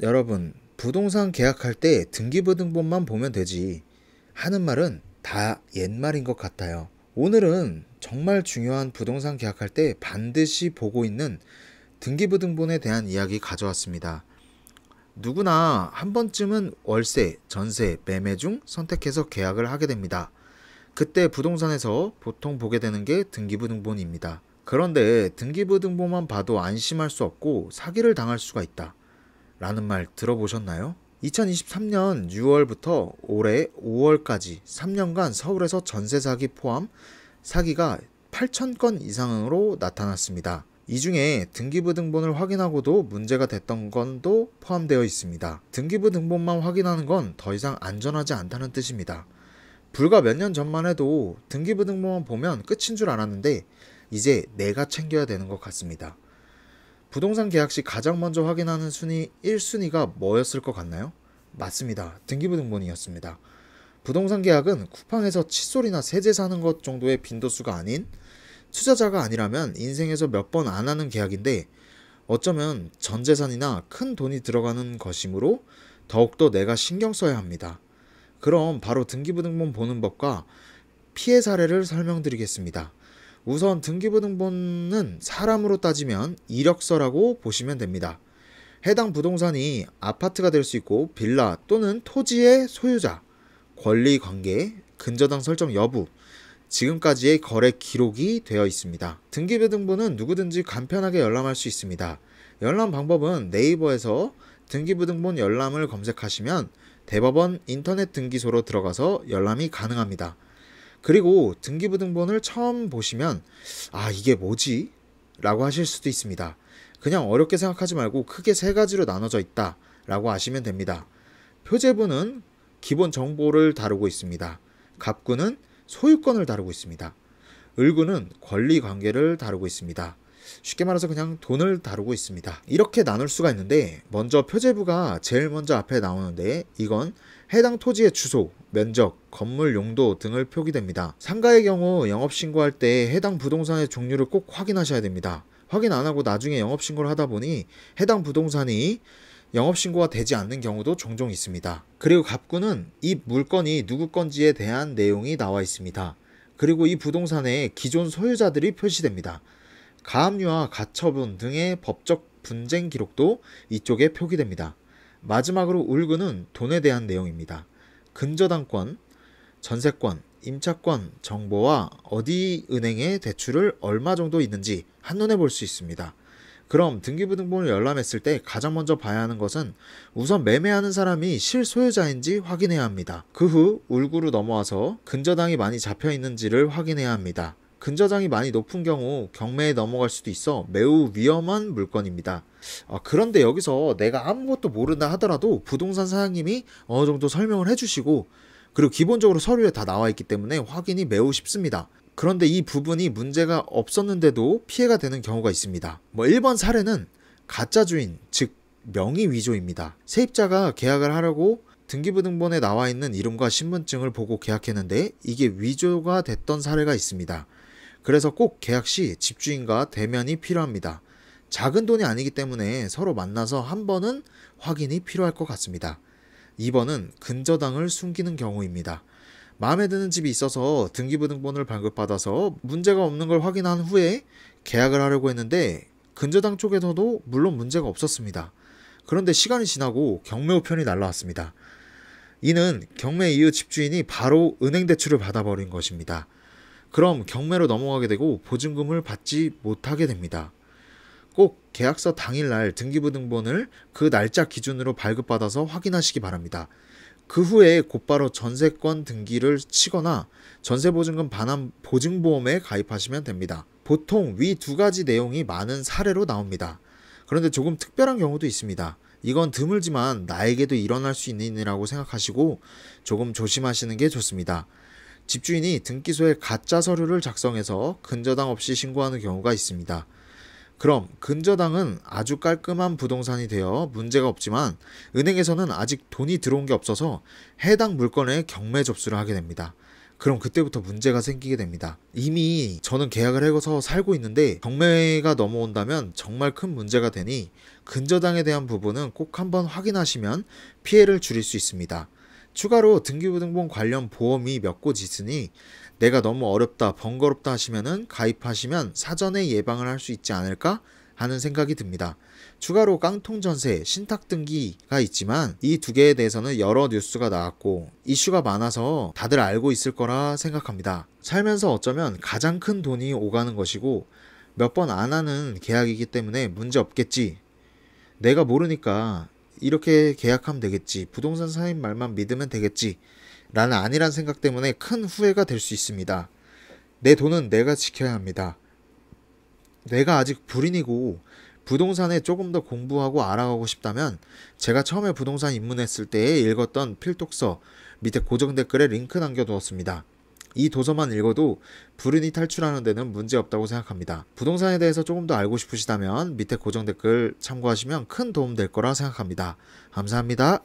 여러분, 부동산 계약할 때 등기부등본만 보면 되지 하는 말은 다 옛말인 것 같아요. 오늘은 정말 중요한 부동산 계약할 때 반드시 보고 있는 등기부등본에 대한 이야기 가져왔습니다. 누구나 한 번쯤은 월세, 전세, 매매 중 선택해서 계약을 하게 됩니다. 그때 부동산에서 보통 보게 되는 게 등기부등본입니다. 그런데 등기부등본만 봐도 안심할 수 없고 사기를 당할 수가 있다 라는 말 들어보셨나요? 2023년 6월부터 올해 5월까지 3년간 서울에서 전세 사기 포함 사기가 8,000건 이상으로 나타났습니다. 이 중에 등기부등본을 확인하고도 문제가 됐던 건도 포함되어 있습니다. 등기부등본만 확인하는 건 더 이상 안전하지 않다는 뜻입니다. 불과 몇 년 전만 해도 등기부등본만 보면 끝인 줄 알았는데 이제 내가 챙겨야 되는 것 같습니다. 부동산 계약 시 가장 먼저 확인하는 순위 1순위가 뭐였을 것 같나요? 맞습니다. 등기부등본이었습니다. 부동산 계약은 쿠팡에서 칫솔이나 세제 사는 것 정도의 빈도수가 아닌, 투자자가 아니라면 인생에서 몇 번 안 하는 계약인데 어쩌면 전 재산이나 큰 돈이 들어가는 것이므로 더욱더 내가 신경 써야 합니다. 그럼 바로 등기부등본 보는 법과 피해 사례를 설명드리겠습니다. 우선 등기부등본은 사람으로 따지면 이력서라고 보시면 됩니다. 해당 부동산이 아파트가 될 수 있고 빌라 또는 토지의 소유자, 권리관계, 근저당 설정 여부, 지금까지의 거래 기록이 되어 있습니다. 등기부등본은 누구든지 간편하게 열람할 수 있습니다. 열람 방법은 네이버에서 등기부등본 열람을 검색하시면 대법원 인터넷 등기소로 들어가서 열람이 가능합니다. 그리고 등기부등본을 처음 보시면 이게 뭐지? 라고 하실 수도 있습니다. 그냥 어렵게 생각하지 말고 크게 세 가지로 나눠져 있다 라고 아시면 됩니다. 표제부는 기본 정보를 다루고 있습니다. 갑구는 소유권을 다루고 있습니다. 을구는 권리관계를 다루고 있습니다. 쉽게 말해서 그냥 돈을 다루고 있습니다. 이렇게 나눌 수가 있는데 먼저 표제부가 제일 먼저 앞에 나오는데 이건 해당 토지의 주소, 면적, 건물 용도 등을 표기됩니다. 상가의 경우 영업신고할 때 해당 부동산의 종류를 꼭 확인하셔야 됩니다. 확인 안 하고 나중에 영업신고를 하다 보니 해당 부동산이 영업신고가 되지 않는 경우도 종종 있습니다. 그리고 갑구는 이 물건이 누구 건지에 대한 내용이 나와 있습니다. 그리고 이 부동산의 기존 소유자들이 표시됩니다. 가압류와 가처분 등의 법적 분쟁 기록도 이쪽에 표기됩니다. 마지막으로 을구는 돈에 대한 내용입니다. 근저당권, 전세권, 임차권 정보와 어디 은행에 대출을 얼마 정도 있는지 한눈에 볼 수 있습니다. 그럼 등기부등본을 열람했을 때 가장 먼저 봐야 하는 것은 우선 매매하는 사람이 실소유자인지 확인해야 합니다. 그 후 울구로 넘어와서 근저당이 많이 잡혀 있는지를 확인해야 합니다. 근저당이 많이 높은 경우 경매에 넘어갈 수도 있어 매우 위험한 물건입니다. 그런데 여기서 내가 아무것도 모른다 하더라도 부동산 사장님이 어느 정도 설명을 해주시고 그리고 기본적으로 서류에 다 나와 있기 때문에 확인이 매우 쉽습니다. 그런데 이 부분이 문제가 없었는데도 피해가 되는 경우가 있습니다. 1번 사례는 가짜 주인, 즉 명의 위조입니다. 세입자가 계약을 하려고 등기부등본에 나와 있는 이름과 신분증을 보고 계약했는데 이게 위조가 됐던 사례가 있습니다. 그래서 꼭 계약 시 집주인과 대면이 필요합니다. 작은 돈이 아니기 때문에 서로 만나서 한 번은 확인이 필요할 것 같습니다. 2번은 근저당을 숨기는 경우입니다. 마음에 드는 집이 있어서 등기부등본을 발급받아서 문제가 없는 걸 확인한 후에 계약을 하려고 했는데 근저당 쪽에서도 물론 문제가 없었습니다. 그런데 시간이 지나고 경매 우편이 날라왔습니다. 이는 경매 이후 집주인이 바로 은행 대출을 받아버린 것입니다. 그럼 경매로 넘어가게 되고 보증금을 받지 못하게 됩니다. 꼭 계약서 당일날 등기부등본을 그 날짜 기준으로 발급받아서 확인하시기 바랍니다. 그 후에 곧바로 전세권 등기를 치거나 전세보증금 반환 보증보험에 가입하시면 됩니다. 보통 위 두 가지 내용이 많은 사례로 나옵니다. 그런데 조금 특별한 경우도 있습니다. 이건 드물지만 나에게도 일어날 수 있는 일이라고 생각하시고 조금 조심하시는 게 좋습니다. 집주인이 등기소에 가짜 서류를 작성해서 근저당 없이 신고하는 경우가 있습니다. 그럼 근저당은 아주 깔끔한 부동산이 되어 문제가 없지만 은행에서는 아직 돈이 들어온 게 없어서 해당 물건의 경매 접수를 하게 됩니다. 그럼 그때부터 문제가 생기게 됩니다. 이미 저는 계약을 해서 살고 있는데 경매가 넘어온다면 정말 큰 문제가 되니 근저당에 대한 부분은 꼭 한번 확인하시면 피해를 줄일 수 있습니다. 추가로 등기부등본 관련 보험이 몇 곳 있으니 내가 너무 어렵다, 번거롭다 하시면은 가입하시면 사전에 예방을 할 수 있지 않을까 하는 생각이 듭니다. 추가로 깡통전세, 신탁등기가 있지만 이 두 개에 대해서는 여러 뉴스가 나왔고 이슈가 많아서 다들 알고 있을 거라 생각합니다. 살면서 어쩌면 가장 큰 돈이 오가는 것이고 몇 번 안 하는 계약이기 때문에 문제 없겠지. 내가 모르니까 이렇게 계약하면 되겠지. 부동산 사장님 말만 믿으면 되겠지. 라는 안일한 생각 때문에 큰 후회가 될 수 있습니다. 내 돈은 내가 지켜야 합니다. 내가 아직 불인이고 부동산에 조금 더 공부하고 알아가고 싶다면 제가 처음에 부동산 입문했을 때 읽었던 필독서 밑에 고정 댓글에 링크 남겨두었습니다. 이 도서만 읽어도 불인이 탈출하는 데는 문제 없다고 생각합니다. 부동산에 대해서 조금 더 알고 싶으시다면 밑에 고정 댓글 참고하시면 큰 도움 될 거라 생각합니다. 감사합니다.